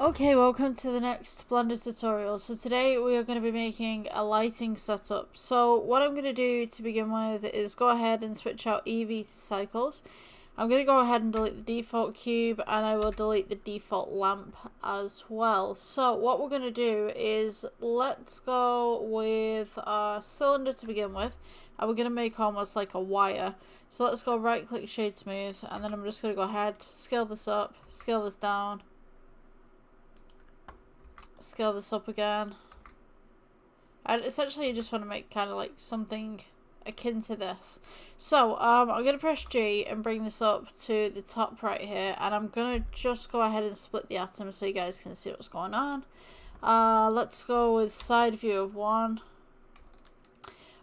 Okay, welcome to the next Blender tutorial. So today we are going to be making a lighting setup. So what I'm going to do to begin with is go ahead and switch out Eevee to cycles. I'm going to go ahead and delete the default cube, and I will delete the default lamp as well. So what we're going to do is let's go with a cylinder to begin with, and we're going to make almost like a wire. So let's go right click shade smooth, and then I'm just going to go ahead, scale this up, scale this down, scale this up again, and essentially you just want to make kind of like something akin to this. So I'm going to press G and bring this up to the top right here, and I'm going to just go ahead and split the atom so you guys can see what's going on. Let's go with side view of 1.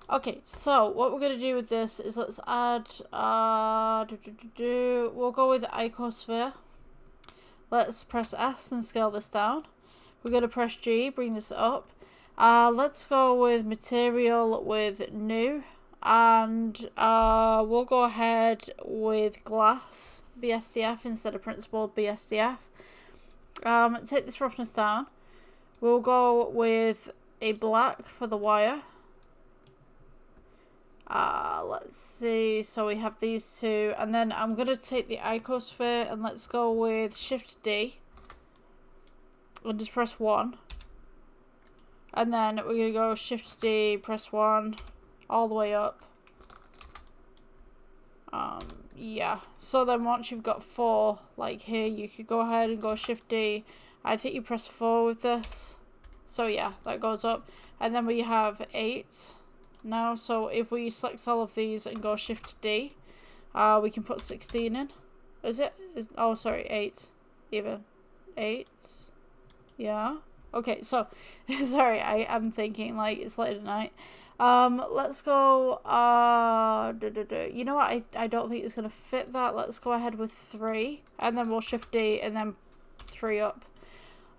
Okay, so what we're going to do with this is let's add, we'll go with the icosphere. Let's press S and scale this down. We're going to press G, bring this up. Let's go with material with new, and we'll go ahead with glass BSDF instead of principled BSDF. Take this roughness down. We'll go with a black for the wire. Let's see, so we have these two, and then I'm going to take the icosphere and let's go with Shift D. And just press 1, and then we're going to go Shift D, press 1 all the way up. Yeah, so then once you've got 4 like here, you could go ahead and go Shift D. I think you press 4 with this, so yeah, that goes up, and then we have 8 now. So if we select all of these and go Shift D, we can put 16 in. Oh sorry, 8 even. 8. Yeah. Okay, so sorry, I am thinking like it's late at night. Let's go you know what, I don't think it's gonna fit that. Let's go ahead with 3, and then we'll Shift D and then 3 up.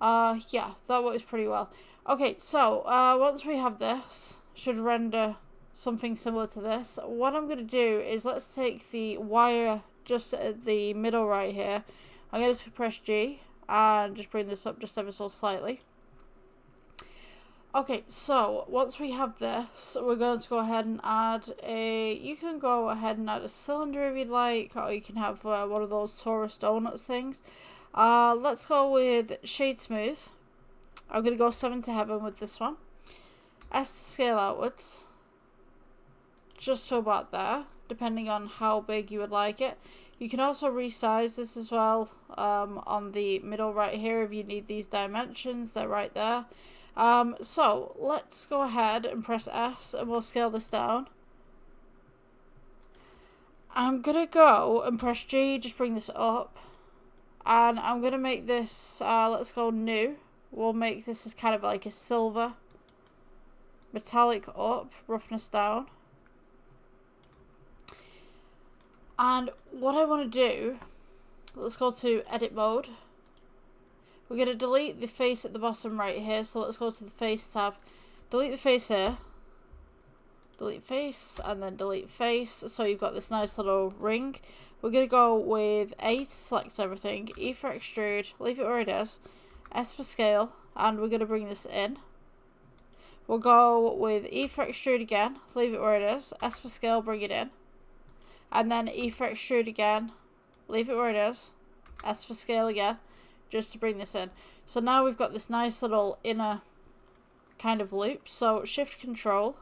Yeah, that works pretty well. Okay, so once we have this, should render something similar to this. What I'm gonna do is let's take the wire just at the middle right here. I'm gonna press G and just bring this up just ever so slightly. Okay, so once we have this, we're going to go ahead and add you can go ahead and add a cylinder if you'd like, or you can have one of those Taurus donuts things. Let's go with shade smooth. I'm going to go 7 to heaven with this one. S to scale outwards, just to about there, depending on how big you would like it. You can also resize this as well on the middle right here if you need these dimensions. They're right there. So let's go ahead and press S and we'll scale this down. I'm going to go and press G, just bring this up. And I'm going to make this, let's go new. We'll make this as kind of like a silver. Metallic up, roughness down. And what I want to do, let's go to edit mode. We're going to delete the face at the bottom right here. So let's go to the face tab. Delete the face here. Delete face and then delete face. So you've got this nice little ring. We're going to go with A to select everything. E for extrude. Leave it where it is. S for scale. And we're going to bring this in. We'll go with E for extrude again. Leave it where it is. S for scale. Bring it in. And then E for extrude again, leave it where it is, S for scale again, just to bring this in. So now we've got this nice little inner kind of loop. So shift control,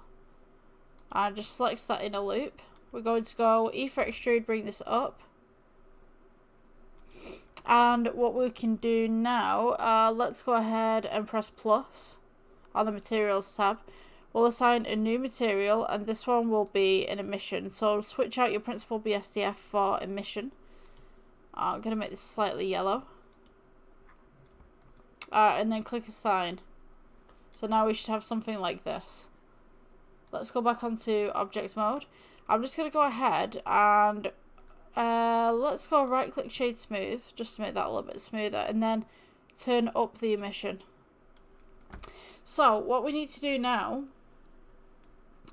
and just selects that inner loop. We're going to go E for extrude, bring this up. And what we can do now, let's go ahead and press plus on the materials tab. We'll assign a new material, and this one will be an emission. So switch out your principled BSDF for emission. I'm going to make this slightly yellow. And then click assign. So now we should have something like this. Let's go back onto objects mode. I'm just going to go ahead and let's go right click shade smooth, just to make that a little bit smoother, and then turn up the emission. So what we need to do now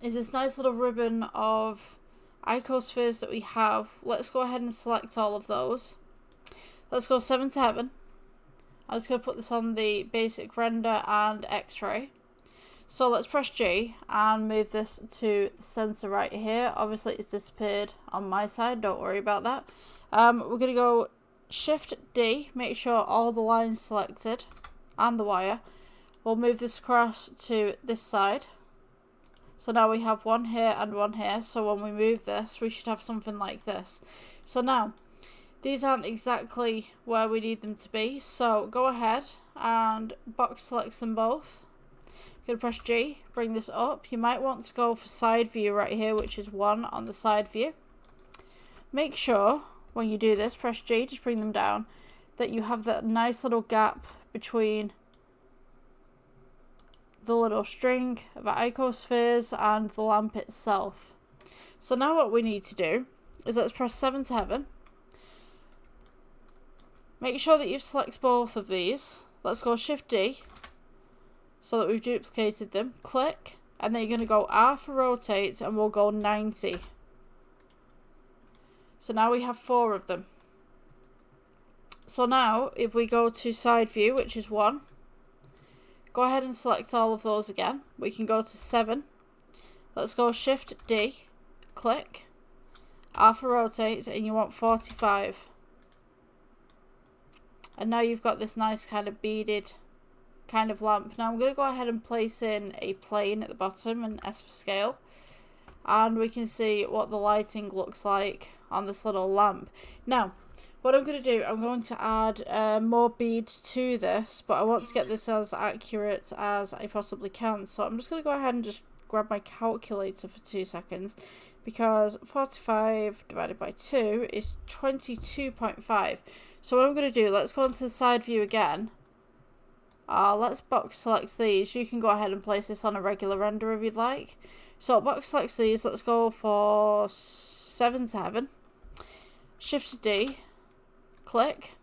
is this nice little ribbon of icospheres that we have. Let's go ahead and select all of those. Let's go 7 to heaven. I'm just going to put this on the basic render and X-ray. So let's press G and move this to the center right here. Obviously it's disappeared on my side, don't worry about that. We're going to go Shift D, make sure all the lines selected and the wire. We'll move this across to this side. So now we have one here and one here. So when we move this, we should have something like this. So now, these aren't exactly where we need them to be. So go ahead and box select them both. You're going to press G, bring this up. You might want to go for side view right here, which is 1 on the side view. Make sure when you do this, press G, just bring them down, that you have that nice little gap between the little string of icospheres and the lamp itself. So now what we need to do is let's press 7 to heaven. Make sure that you select both of these. Let's go Shift D so that we've duplicated them. Click, and then you're going to go R for rotate, and we'll go 90. So now we have 4 of them. So now if we go to side view, which is 1, go ahead and select all of those again. We can go to 7. Let's go Shift D, click, R for rotate, and you want 45. And now you've got this nice kind of beaded kind of lamp. Now I'm going to go ahead and place in a plane at the bottom and S for scale. And we can see what the lighting looks like on this little lamp. Now, what I'm going to do, I'm going to add more beads to this, but I want to get this as accurate as I possibly can. So I'm just going to go ahead and just grab my calculator for 2 seconds, because 45 divided by 2 is 22.5. So what I'm going to do, let's go into the side view again. Let's box select these. You can go ahead and place this on a regular render if you'd like. So box select these, let's go for 7 to heaven. Shift D, click,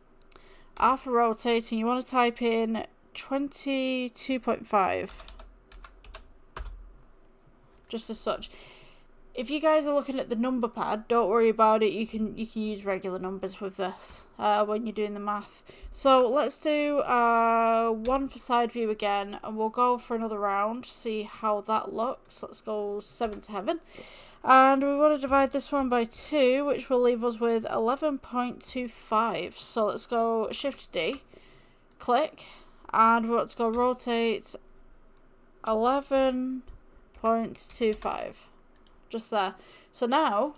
R for rotating, you want to type in 22.5. Just as such. If you guys are looking at the number pad, don't worry about it. You can use regular numbers with this when you're doing the math. So let's do 1 for side view again, and we'll go for another round, see how that looks. Let's go 7 to heaven. And we want to divide this one by 2, which will leave us with 11.25. So let's go Shift D, click, and we want to go rotate 11.25. Just there. So now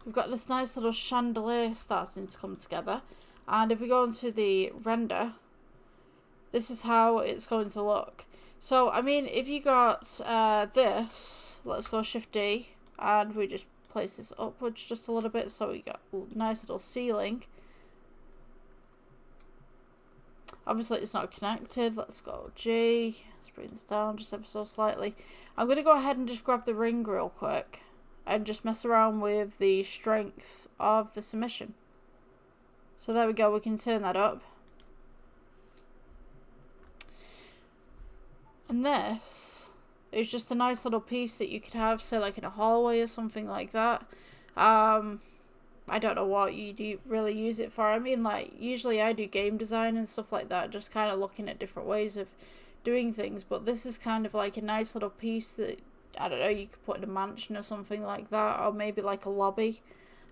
we've got this nice little chandelier starting to come together, and if we go into the render, this is how it's going to look. So I mean, if you got this, let's go Shift D, and we just place this upwards just a little bit, so we got a nice little ceiling. Obviously it's not connected. Let's go G. Let's bring this down just ever so slightly. I'm going to go ahead and just grab the ring real quick and just mess around with the strength of the submission. So there we go, we can turn that up. And this is just a nice little piece that you could have, say like in a hallway or something like that. I don't know what you do really use it for. I mean, like, usually I do game design and stuff like that, just kind of looking at different ways of doing things, but this is kind of like a nice little piece that, I don't know, you could put in a mansion or something like that, or maybe like a lobby.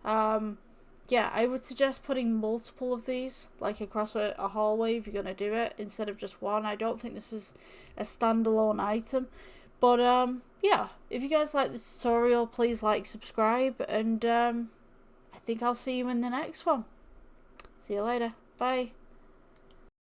Yeah, I would suggest putting multiple of these, like across a hallway if you're going to do it, instead of just one. I don't think this is a standalone item. But, yeah, if you guys like this tutorial, please like, subscribe, and I think I'll see you in the next one. See you later. Bye.